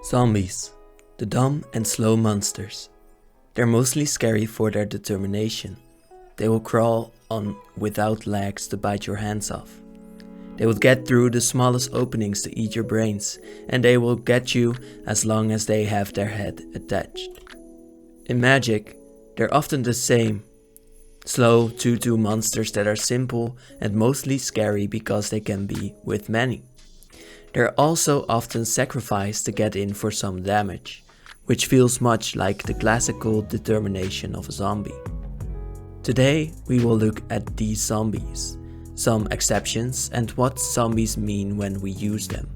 Zombies, the dumb and slow monsters. They're mostly scary for their determination. They will crawl on without legs to bite your hands off. They will get through the smallest openings to eat your brains, and they will get you as long as they have their head attached. In Magic, they're often the same. Slow 2/2 monsters that are simple and mostly scary because they can be with many. They're also often sacrificed to get in for some damage, which feels much like the classical determination of a zombie. Today we will look at these zombies, some exceptions, and what zombies mean when we use them.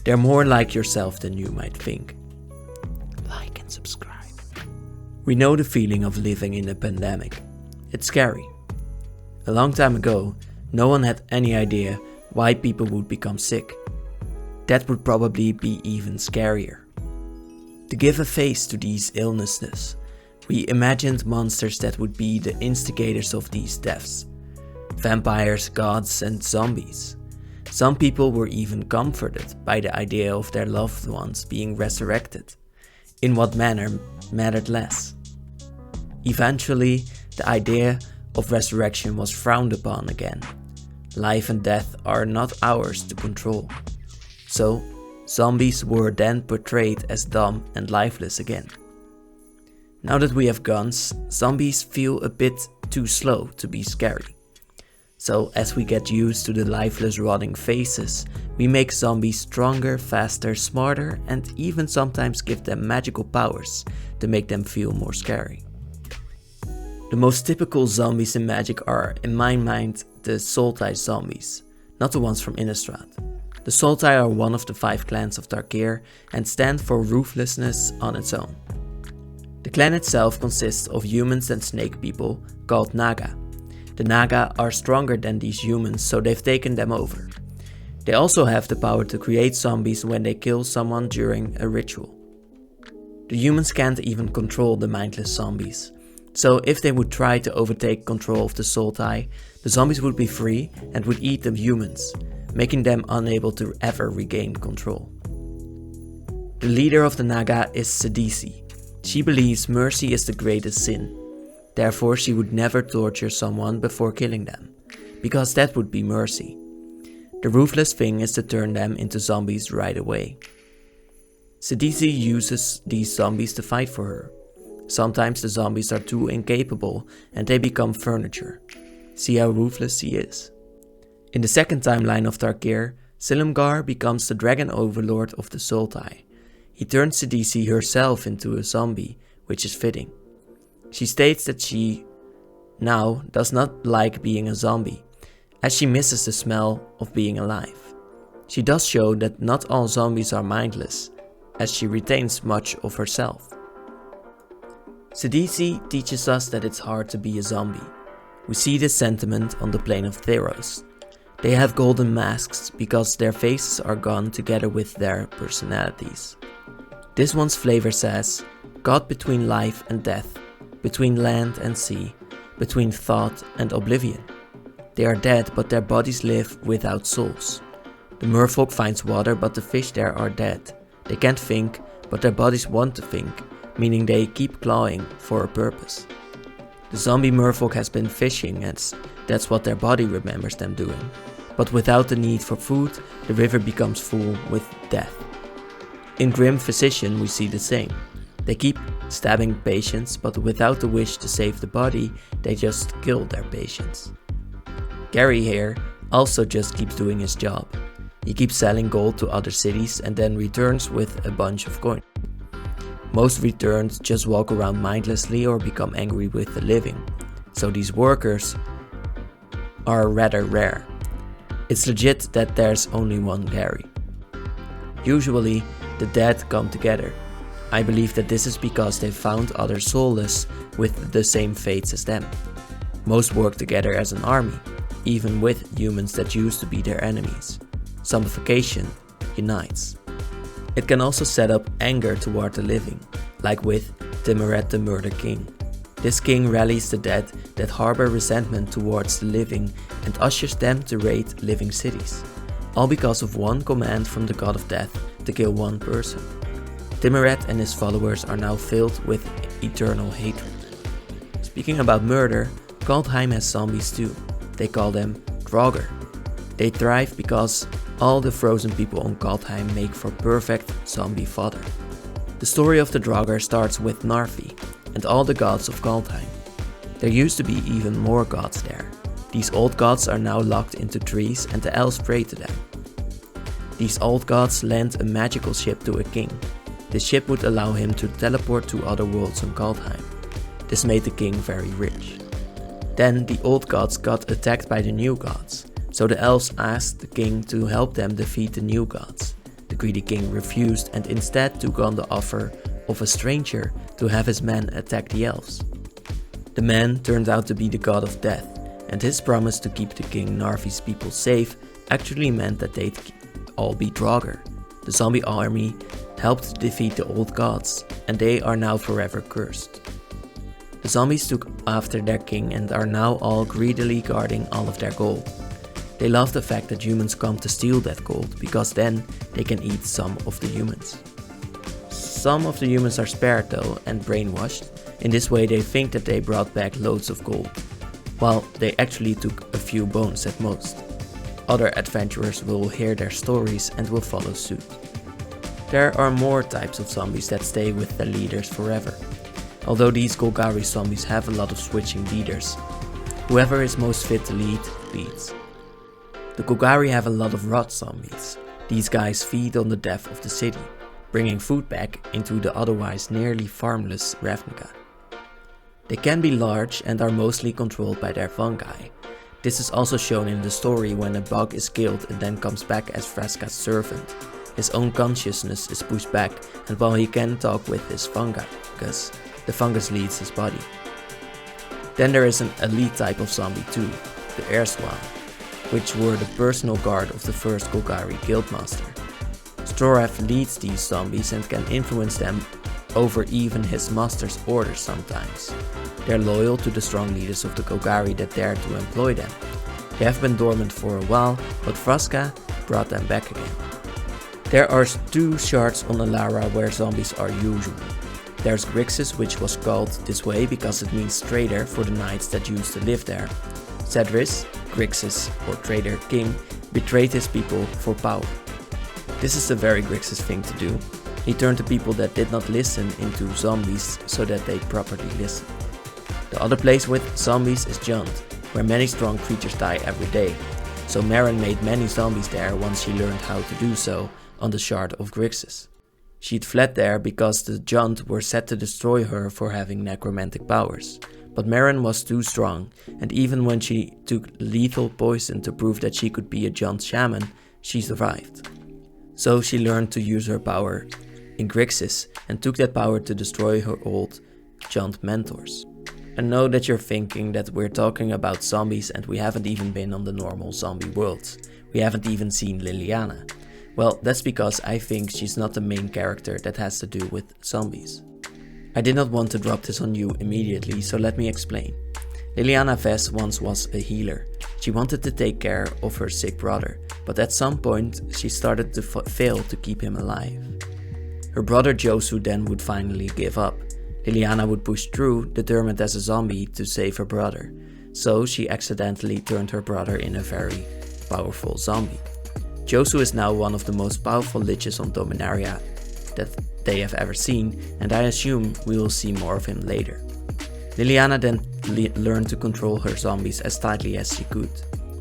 They're more like yourself than you might think. Like and subscribe. We know the feeling of living in a pandemic. It's scary. A long time ago, no one had any idea why people would become sick. That would probably be even scarier. To give a face to these illnesses, we imagined monsters that would be the instigators of these deaths. Vampires, gods, and zombies. Some people were even comforted by the idea of their loved ones being resurrected. In what manner mattered less. Eventually, the idea of resurrection was frowned upon again. Life and death are not ours to control. So, zombies were then portrayed as dumb and lifeless again. Now that we have guns, zombies feel a bit too slow to be scary. So, as we get used to the lifeless rotting faces, we make zombies stronger, faster, smarter, and even sometimes give them magical powers to make them feel more scary. The most typical zombies in Magic are, in my mind, the Sultai zombies, not the ones from Innistrad. The Sultai are one of the 5 clans of Tarkir and stand for ruthlessness on its own. The clan itself consists of humans and snake people called Naga. The Naga are stronger than these humans, so they've taken them over. They also have the power to create zombies when they kill someone during a ritual. The humans can't even control the mindless zombies. So if they would try to overtake control of the Sultai, the zombies would be free and would eat the humans, making them unable to ever regain control. The leader of the Naga is Sidisi. She believes mercy is the greatest sin. Therefore, she would never torture someone before killing them, because that would be mercy. The ruthless thing is to turn them into zombies right away. Sidisi uses these zombies to fight for her. Sometimes the zombies are too incapable and they become furniture. See how ruthless she is. In the second timeline of Tarkir, Silumgar becomes the dragon overlord of the Sultai. He turns Sidisi herself into a zombie, which is fitting. She states that she now does not like being a zombie, as she misses the smell of being alive. She does show that not all zombies are mindless, as she retains much of herself. Sidisi teaches us that it's hard to be a zombie. We see this sentiment on the plane of Theros. They have golden masks because their faces are gone together with their personalities. This one's flavor says, caught between life and death, between land and sea, between thought and oblivion. They are dead, but their bodies live without souls. The merfolk finds water, but the fish there are dead. They can't think, but their bodies want to think, meaning they keep clawing for a purpose. The zombie merfolk has been fishing, as that's what their body remembers them doing. But without the need for food, the river becomes full with death. In Grim Physician we see the same. They keep stabbing patients, but without the wish to save the body, they just kill their patients. Gary here also just keeps doing his job. He keeps selling gold to other cities and then returns with a bunch of coin. Most returned just walk around mindlessly or become angry with the living, so these workers are rather rare. It's legit that there's only one Gary. Usually, the dead come together. I believe that this is because they found other soulless with the same fates as them. Most work together as an army, even with humans that used to be their enemies. Zombification unites. It can also set up anger toward the living, like with Timoret the Murder King. This king rallies the dead that harbor resentment towards the living and ushers them to raid living cities, all because of one command from the god of death to kill one person. Timuret and his followers are now filled with eternal hatred. Speaking about murder, Kaldheim has zombies too. They call them Draugr. They thrive because all the frozen people on Kaldheim make for perfect zombie fodder. The story of the Draugr starts with Narfi and all the gods of Kaldheim. There used to be even more gods there. These old gods are now locked into trees and the elves pray to them. These old gods lent a magical ship to a king. This ship would allow him to teleport to other worlds on Kaldheim. This made the king very rich. Then the old gods got attacked by the new gods, so the elves asked the king to help them defeat the new gods. The greedy king refused and instead took on the offer of a stranger to have his men attack the elves. The man turned out to be the god of death, and his promise to keep the king Narfi's people safe actually meant that they'd all be Draugr. The zombie army helped defeat the old gods, and they are now forever cursed. The zombies took after their king and are now all greedily guarding all of their gold. They love the fact that humans come to steal that gold, because then they can eat some of the humans. Some of the humans are spared though and brainwashed. In this way they think that they brought back loads of gold, while they actually took a few bones at most. Other adventurers will hear their stories and will follow suit. There are more types of zombies that stay with their leaders forever. Although these Golgari zombies have a lot of switching leaders, whoever is most fit to lead, leads. The Golgari have a lot of rot zombies. These guys feed on the death of the city, bringing food back into the otherwise nearly farmless Ravnica. They can be large and are mostly controlled by their fungi. This is also shown in the story when a bug is killed and then comes back as Vraska's servant. His own consciousness is pushed back, and while he can talk with his fungi, because the fungus leads his body. Then there is an elite type of zombie too, the Airswan, which were the personal guard of the first Golgari guildmaster. Strorath leads these zombies and can influence them over even his master's orders sometimes. They're loyal to the strong leaders of the Golgari that dare to employ them. They have been dormant for a while, but Vraska brought them back again. There are 2 shards on Alara where zombies are usual. There's Grixis, which was called this way because it means trader for the knights that used to live there. Cedris, Grixis or trader king, betrayed his people for power. This is a very Grixis thing to do. He turned the people that did not listen into zombies so that they properly listen. The other place with zombies is Jund, where many strong creatures die every day. So Maren made many zombies there once she learned how to do so on the shard of Grixis. She'd fled there because the Jund were set to destroy her for having necromantic powers. But Maren was too strong, and even when she took lethal poison to prove that she could be a Jund shaman, she survived. So she learned to use her power in Grixis and took that power to destroy her old Jund mentors. I know that you're thinking that we're talking about zombies and we haven't even been on the normal zombie worlds. We haven't even seen Liliana. Well, that's because I think she's not the main character that has to do with zombies. I did not want to drop this on you immediately, so let me explain. Liliana Vess once was a healer. She wanted to take care of her sick brother, but at some point she started to fail to keep him alive. Her brother Josu then would finally give up. Liliana would push through, determined as a zombie to save her brother. So she accidentally turned her brother in a very powerful zombie. Josu is now one of the most powerful liches on Dominaria that they have ever seen, and I assume we will see more of him later. Liliana then learned to control her zombies as tightly as she could.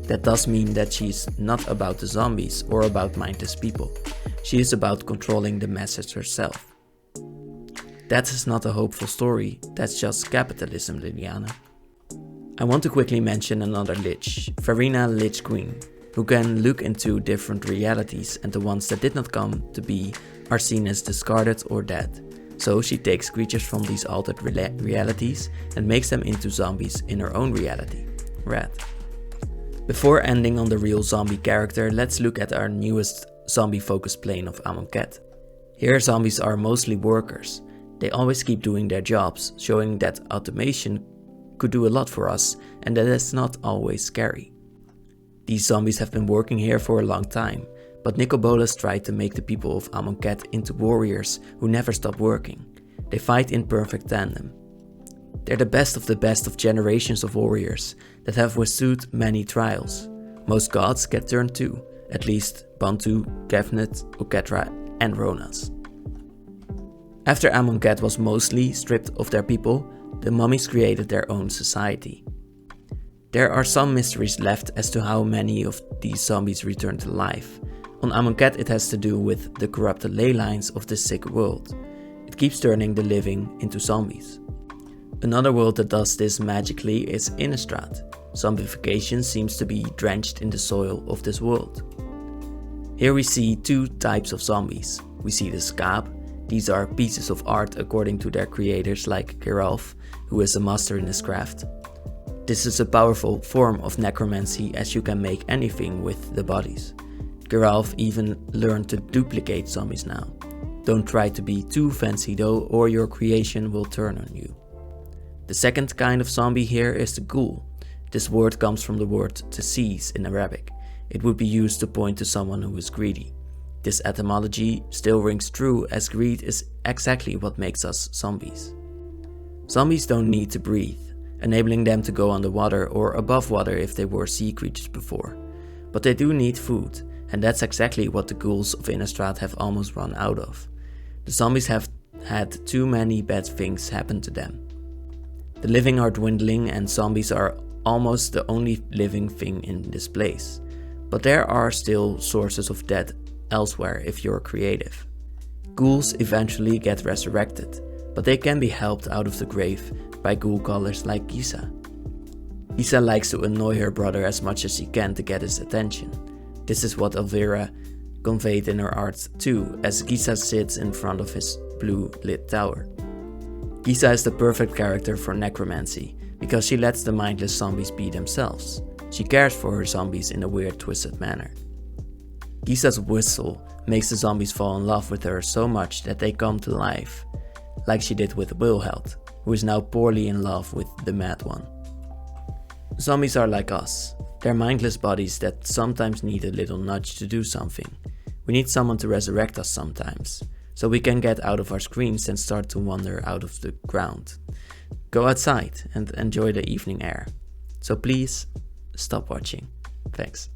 That does mean that she's not about the zombies or about mindless people. She is about controlling the masses herself. That is not a hopeful story, that's just capitalism, Liliana. I want to quickly mention another lich, Farina Lich Queen, who can look into different realities, and the ones that did not come to be are seen as discarded or dead. So she takes creatures from these altered realities and makes them into zombies in her own reality. Rad. Before ending on the real zombie character, let's look at our newest zombie focused plane of Amonkhet. Here zombies are mostly workers. They always keep doing their jobs, showing that automation could do a lot for us and that it's not always scary. These zombies have been working here for a long time, But Nicobolus tried to make the people of Amonkhet into warriors who never stop working. They fight in perfect tandem. They're the best of generations of warriors that have withstood many trials. Most gods get turned too, at least Bantu, Kefnet, Oketra and Ronas. After Amonkhet was mostly stripped of their people, the mummies created their own society. There are some mysteries left as to how many of these zombies return to life. On Amonkhet it has to do with the corrupted ley lines of the sick world. It keeps turning the living into zombies. Another world that does this magically is Innistrad. Zombification seems to be drenched in the soil of this world. Here we see two types of zombies. We see the Skaab. These are pieces of art according to their creators like Geralf, who is a master in his craft. This is a powerful form of necromancy as you can make anything with the bodies. Geralf even learned to duplicate zombies now. Don't try to be too fancy though, or your creation will turn on you. The second kind of zombie here is the ghoul. This word comes from the word to seize in Arabic. It would be used to point to someone who is greedy. This etymology still rings true as greed is exactly what makes us zombies. Zombies don't need to breathe, enabling them to go underwater or above water if they were sea creatures before. But they do need food, and that's exactly what the ghouls of Innistrad have almost run out of. The zombies have had too many bad things happen to them. The living are dwindling and zombies are almost the only living thing in this place. But there are still sources of death elsewhere if you're creative. Ghouls eventually get resurrected, but they can be helped out of the grave by ghoul callers like Gisa. Gisa likes to annoy her brother as much as she can to get his attention. This is what Elvira conveyed in her art too, as Gisa sits in front of his blue lit tower. Gisa is the perfect character for necromancy, because she lets the mindless zombies be themselves. She cares for her zombies in a weird twisted manner. Gisa's whistle makes the zombies fall in love with her so much that they come to life, like she did with Wilheld, who is now poorly in love with the Mad One. Zombies are like us. They're mindless bodies that sometimes need a little nudge to do something. We need someone to resurrect us sometimes, so we can get out of our screens and start to wander out of the ground. Go outside and enjoy the evening air. So please, stop watching. Thanks.